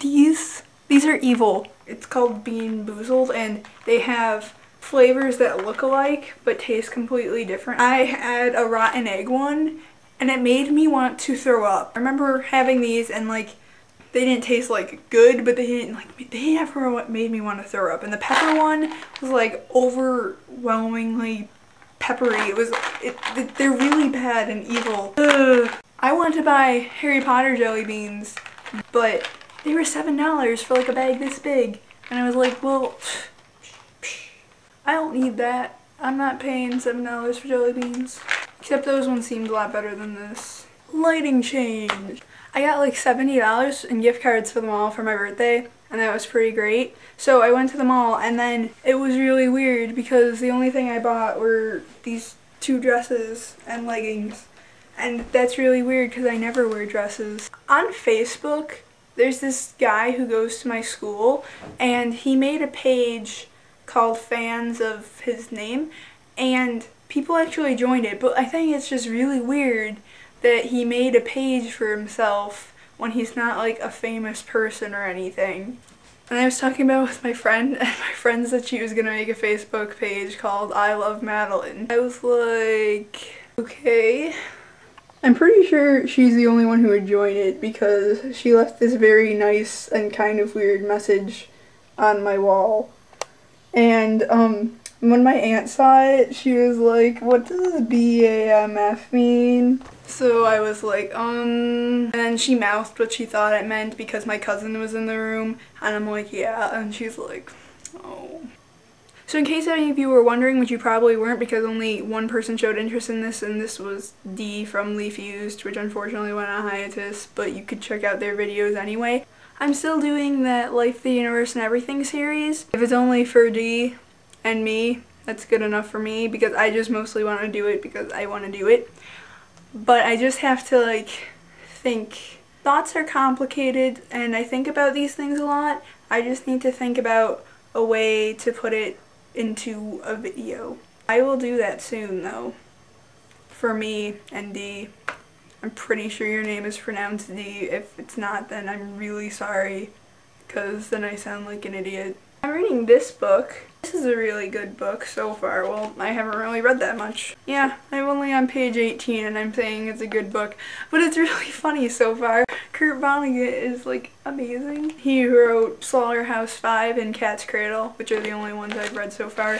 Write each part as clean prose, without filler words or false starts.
These are evil. It's called Bean Boozled, and they have flavors that look alike but taste completely different. I had a rotten egg one and it made me want to throw up. I remember having these and like they didn't taste like good, but they never made me want to throw up. And the pepper one was like overwhelmingly peppery. They're really bad and evil. Ugh. I wanted to buy Harry Potter jelly beans, but they were $7 for like a bag this big. And I was like, well, I don't need that. I'm not paying $7 for jelly beans. Except those ones seemed a lot better than this. Lighting change. I got like $70 in gift cards for the mall for my birthday, and that was pretty great. So I went to the mall, and then it was really weird because the only thing I bought were these 2 dresses and leggings. And that's really weird because I never wear dresses. On Facebook, there's this guy who goes to my school, and he made a page called Fans of his name, and people actually joined it, but I think it's just really weird that he made a page for himself when he's not like a famous person or anything. And I was talking about it with my friend, and my friend said she was gonna make a Facebook page called I Love Madeline. I was like, okay. I'm pretty sure she's the only one who would join it because she left this very nice and kind of weird message on my wall. And when my aunt saw it, she was like, what does BAMF mean? So I was like, and then she mouthed what she thought it meant because my cousin was in the room, and I'm like, yeah, and she's like, oh. So in case any of you were wondering, which you probably weren't because only one person showed interest in this, and this was D from Leaf Used, which unfortunately went on hiatus, but you could check out their videos anyway. I'm still doing that Life, the Universe, and Everything series. If it's only for D and me, that's good enough for me because I just mostly want to do it because I want to do it. But I just have to like think. Thoughts are complicated and I think about these things a lot. I just need to think about a way to put it into a video. I will do that soon though. For me and D. I'm pretty sure your name is pronounced D. If it's not, then I'm really sorry because then I sound like an idiot. I'm reading this book. This is a really good book so far. Well, I haven't really read that much. Yeah, I'm only on page 18 and I'm saying it's a good book, but it's really funny so far. Kurt Vonnegut is like amazing. He wrote Slaughterhouse 5 and Cat's Cradle, which are the only ones I've read so far,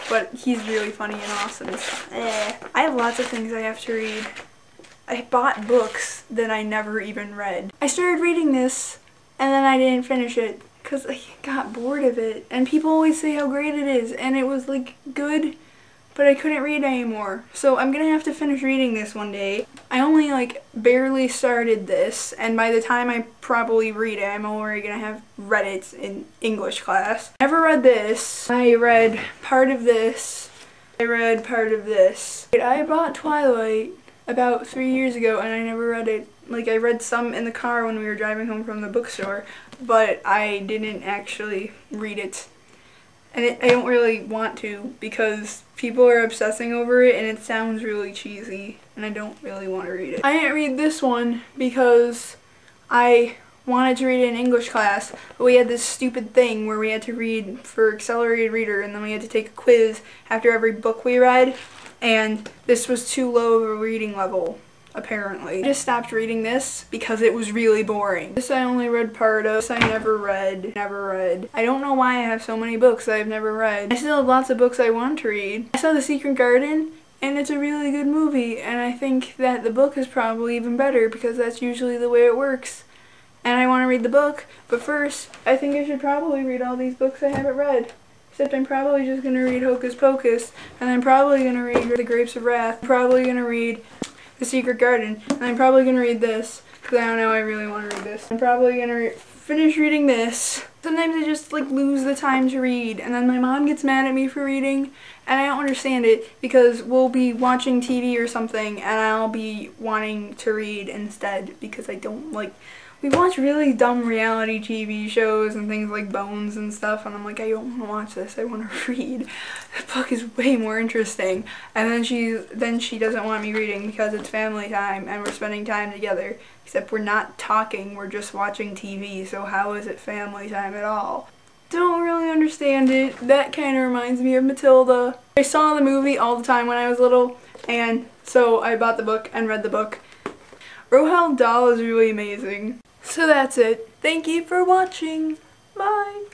but he's really funny and awesome. I have lots of things I have to read. I bought books that I never even read. I started reading this and then I didn't finish it because I got bored of it, and people always say how great it is, and it was like good, but I couldn't read anymore. So I'm gonna have to finish reading this one day. I only like barely started this, and by the time I probably read it, I'm already gonna have read it in English class. Never read this. I read part of this. I read part of this. I bought Twilight about 3 years ago and I never read it. Like I read some in the car when we were driving home from the bookstore, but I didn't actually read it. And I don't really want to because people are obsessing over it and it sounds really cheesy and I don't really want to read it. I didn't read this one because I wanted to read it in English class, but we had this stupid thing where we had to read for accelerated reader and then we had to take a quiz after every book we read, and this was too low of a reading level. Apparently. I just stopped reading this because it was really boring. This I only read part of. This I never read. I don't know why I have so many books I've never read. I still have lots of books I want to read. I saw The Secret Garden and it's a really good movie, and I think that the book is probably even better because that's usually the way it works. And I want to read the book, but first I think I should probably read all these books I haven't read. Except I'm probably just going to read Hocus Pocus, and I'm probably going to read The Grapes of Wrath. I'm probably going to read The Secret Garden, and I'm probably going to read this, because I don't know, I really want to read this. I'm probably going to finish reading this. Sometimes I just like lose the time to read, and then my mom gets mad at me for reading, and I don't understand it, because we'll be watching TV or something, and I'll be wanting to read instead, because I don't like we watch really dumb reality TV shows and things like Bones and stuff, and I'm like, I don't want to watch this, I want to read. The book is way more interesting. And then she doesn't want me reading because it's family time and we're spending time together. Except we're not talking, we're just watching TV, so how is it family time at all? Don't really understand it. That kind of reminds me of Matilda. I saw the movie all the time when I was little, and so I bought the book and read the book. Roald Dahl is really amazing. So that's it. Thank you for watching. Bye.